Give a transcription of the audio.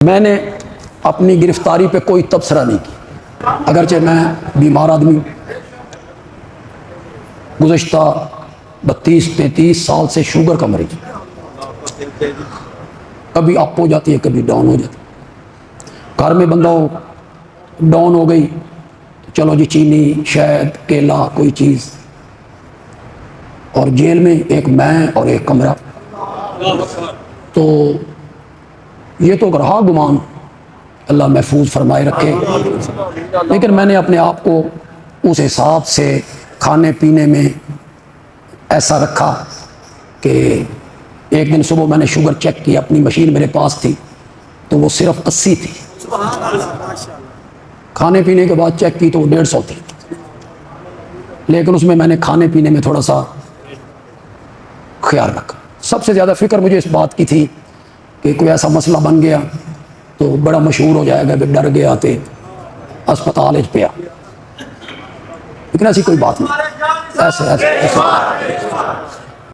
میں نے اپنی گرفتاری پہ کوئی تبصرہ نہیں کی، اگرچہ میں بیمار آدمی گزشتہ 32-33 سال سے شوگر کا مریض، کبھی اپ ہو جاتی ہے کبھی ڈاؤن ہو جاتی ہے۔ گھر میں بندہ ڈاؤن ہو گئی تو چلو جی چینی شہد کیلا کوئی چیز، اور جیل میں ایک میں اور ایک کمرہ، تو یہ تو رہا گمان، اللہ محفوظ فرمائے رکھے۔ لیکن میں نے اپنے آپ کو اس حساب سے کھانے پینے میں ایسا رکھا کہ ایک دن صبح میں نے شوگر چیک کی، اپنی مشین میرے پاس تھی تو وہ صرف 80 تھی، کھانے پینے کے بعد چیک کی تو وہ 150 تھی، لیکن اس میں نے کھانے پینے میں تھوڑا سا خیال رکھا۔ سب سے زیادہ فکر مجھے اس بات کی تھی کہ کوئی ایسا مسئلہ بن گیا تو بڑا مشہور ہو جائے گا کہ ڈر گیا تے اسپتال پہ آ، لیکن ایسی کوئی بات نہیں، ایسے